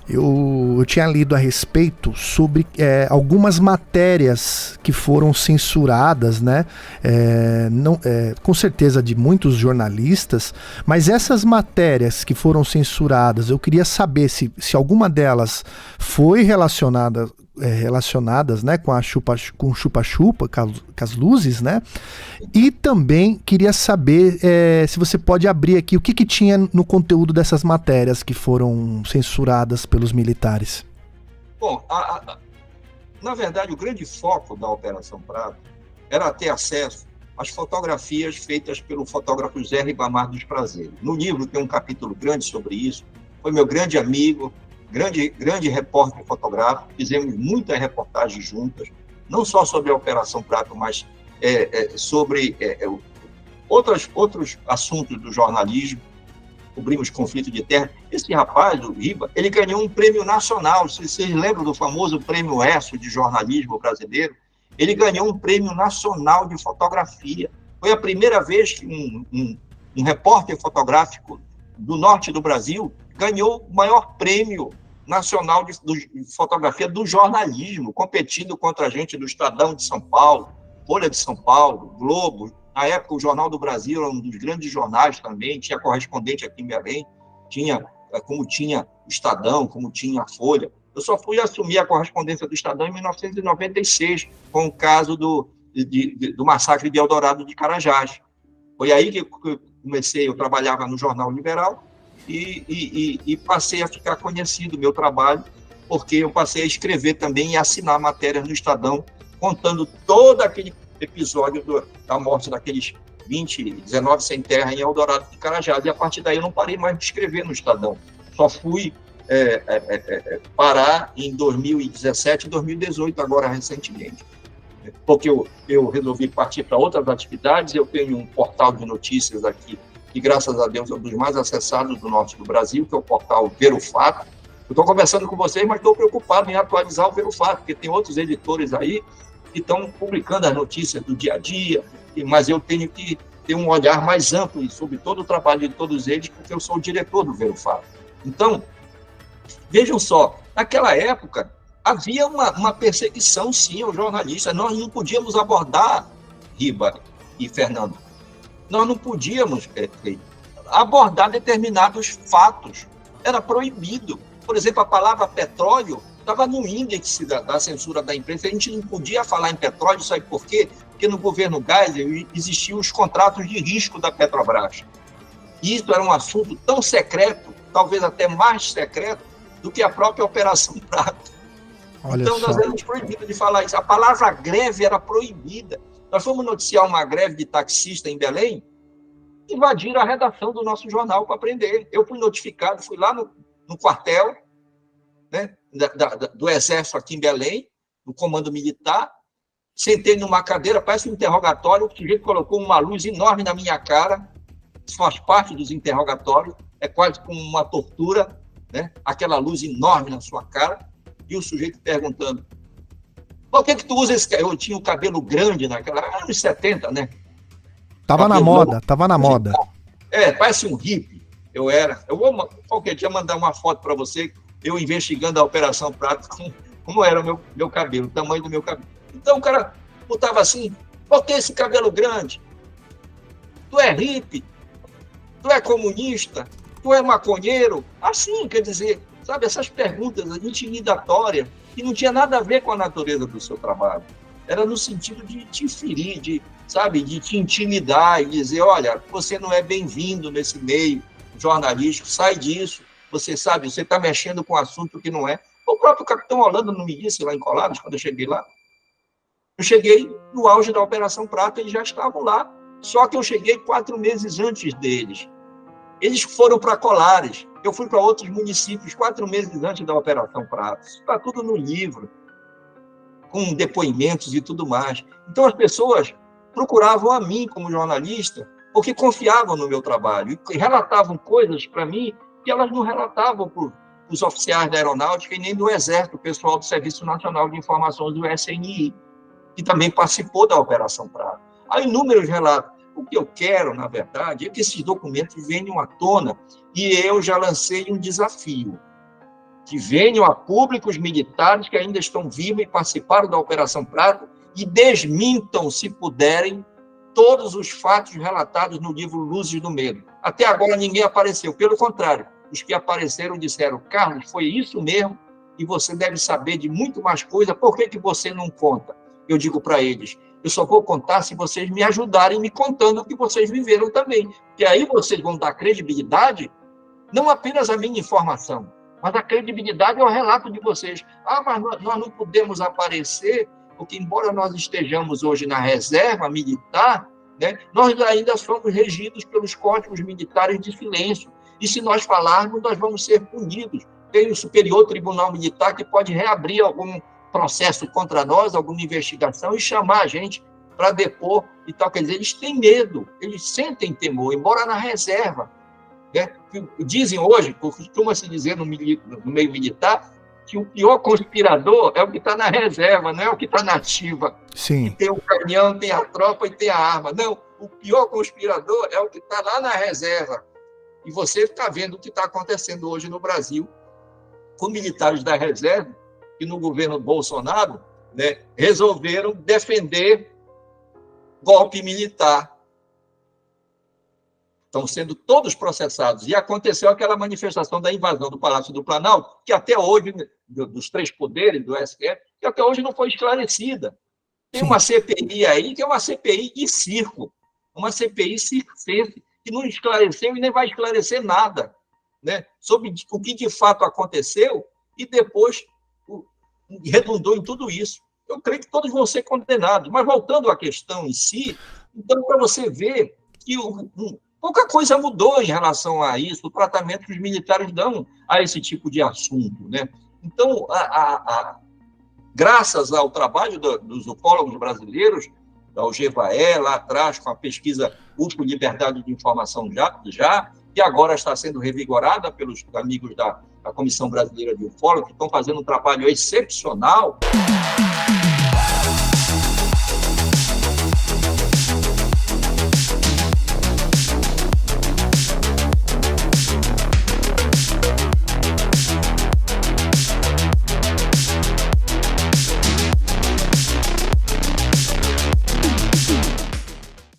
Eu tinha lido a respeito sobre algumas matérias que foram censuradas, né? Não, com certeza de muitos jornalistas, mas essas matérias que foram censuradas, eu queria saber se alguma delas foi relacionadas, né, com o chupa-chupa, com as luzes, né? E também queria saber se você pode abrir aqui o que tinha no conteúdo dessas matérias que foram censuradas pelos militares. Bom, na verdade, o grande foco da Operação Prato era ter acesso às fotografias feitas pelo fotógrafo José Ribamar dos Prazeres. No livro tem um capítulo grande sobre isso. Foi meu grande amigo, grande repórter fotográfico. Fizemos muitas reportagens juntas, não só sobre a Operação Prato, mas sobre outros assuntos do jornalismo. Cobrimos conflito de terra. Esse rapaz, o Riba, ele ganhou um prêmio nacional. Vocês lembram do famoso prêmio ESSO de jornalismo brasileiro? Ele ganhou um prêmio nacional de fotografia. Foi a primeira vez que um repórter fotográfico do norte do Brasil ganhou o maior prêmio nacional de fotografia do jornalismo, competindo contra a gente do Estadão de São Paulo, Folha de São Paulo, Globo. Na época, o Jornal do Brasil era um dos grandes jornais também, tinha correspondente aqui em Belém, como tinha o Estadão, como tinha a Folha. Eu só fui assumir a correspondência do Estadão em 1996, com o caso do massacre de Eldorado de Carajás. Foi aí que eu comecei, eu trabalhava no Jornal Liberal e passei a ficar conhecido o meu trabalho, porque eu passei a escrever também e assinar matérias no Estadão, contando todo aquele episódio da morte daqueles 19 sem terra em Eldorado de Carajás. E a partir daí eu não parei mais de escrever no Estadão. Só fui parar em 2017 e 2018, agora recentemente. Porque eu resolvi partir para outras atividades. Eu tenho um portal de notícias aqui, que graças a Deus é um dos mais acessados do norte do Brasil, que é o portal Ver o Fato. Eu estou conversando com vocês, mas estou preocupado em atualizar o Ver o Fato, porque tem outros editores aí que estão publicando as notícias do dia a dia, mas eu tenho que ter um olhar mais amplo sobre todo o trabalho de todos eles, porque eu sou o diretor do Ver o Fato. Então, vejam só, naquela época havia uma perseguição, sim, aos jornalistas. Nós não podíamos abordar, Riba e Fernando, nós não podíamos abordar determinados fatos. Era proibido. Por exemplo, a palavra petróleo estava no índice da censura da imprensa. A gente não podia falar em petróleo, sabe por quê? Porque no governo Geisel existiam os contratos de risco da Petrobras. E isso era um assunto tão secreto, talvez até mais secreto, do que a própria Operação Prato. Então, nós éramos proibidos de falar isso. A palavra greve era proibida. Nós fomos noticiar uma greve de taxista em Belém, invadiram a redação do nosso jornal para prender. Eu fui notificado, fui lá no quartel, né, do Exército aqui em Belém, no comando militar, sentei numa cadeira, parece um interrogatório, o sujeito colocou uma luz enorme na minha cara, isso faz parte dos interrogatórios, é quase como uma tortura, né, aquela luz enorme na sua cara, e o sujeito perguntando, por que tu usa esse cabelo? Eu tinha o cabelo grande naquela, anos 70, né? Tava na moda. Parece um hippie. Eu vou qualquer dia mandar uma foto para você, eu investigando a Operação Prato, como era o meu cabelo, o tamanho do meu cabelo. Então o cara botava assim, por que esse cabelo grande? Tu é hippie? Tu é comunista? Tu é maconheiro? Assim, quer dizer, sabe, essas perguntas intimidatórias, que não tinha nada a ver com a natureza do seu trabalho. Era no sentido de te ferir, de te intimidar e dizer, olha, você não é bem-vindo nesse meio jornalístico, sai disso, você está mexendo com um assunto que não é. O próprio Capitão Holanda não me disse lá em Colares, quando eu cheguei lá. Eu cheguei no auge da Operação Prato, eles já estavam lá, só que eu cheguei 4 meses antes deles. Eles foram para Colares, eu fui para outros municípios 4 meses antes da Operação Prato. Isso está tudo no livro, com depoimentos e tudo mais. Então, as pessoas procuravam a mim como jornalista, porque confiavam no meu trabalho, e relatavam coisas para mim que elas não relatavam para os oficiais da Aeronáutica e nem do Exército, o pessoal do Serviço Nacional de Informações do SNI, que também participou da Operação Prato. Há inúmeros relatos. O que eu quero, na verdade, é que esses documentos venham à tona, e eu já lancei um desafio. que venham a público os militares que ainda estão vivos e participaram da Operação Prato e desmintam, se puderem, todos os fatos relatados no livro Luzes do Medo. Até agora ninguém apareceu, pelo contrário, os que apareceram disseram: Carlos, foi isso mesmo, e você deve saber de muito mais coisa, por que você não conta? Eu digo para eles: eu só vou contar se vocês me ajudarem me contando o que vocês viveram também, que aí vocês vão dar credibilidade, não apenas à minha informação, mas a credibilidade ao relato de vocês. Mas nós não podemos aparecer, porque embora nós estejamos hoje na reserva militar, né, nós ainda somos regidos pelos códigos militares de silêncio. E se nós falarmos, nós vamos ser punidos. Tem o Superior Tribunal Militar que pode reabrir algum processo contra nós, alguma investigação, e chamar a gente para depor e tal. Quer dizer, eles têm medo, eles sentem temor, embora na reserva. Né? Dizem hoje, costuma-se dizer no meio militar, que o pior conspirador é o que está na reserva, não é o que está na ativa. Sim. Que tem o canhão, tem a tropa e tem a arma. Não, o pior conspirador é o que está lá na reserva. E você está vendo o que está acontecendo hoje no Brasil com militares da reserva que no governo Bolsonaro, né, resolveram defender golpe militar. Estão sendo todos processados. E aconteceu aquela manifestação da invasão do Palácio do Planalto, que até hoje, dos três poderes do STF, que até hoje não foi esclarecida. Tem uma CPI aí, que é uma CPI de circo, uma CPI circense, que não esclareceu e nem vai esclarecer nada, né, sobre o que de fato aconteceu e depois redundou em tudo isso. Eu creio que todos vão ser condenados. Mas voltando à questão em si, então, para você ver que pouca coisa mudou em relação a isso, o tratamento que os militares dão a esse tipo de assunto, né? Então, graças ao trabalho dos ufólogos brasileiros, da UGVAE, lá atrás, com a pesquisa UFO Liberdade de Informação já, que agora está sendo revigorada pelos amigos da Comissão Brasileira de Ufólogos, que estão fazendo um trabalho excepcional.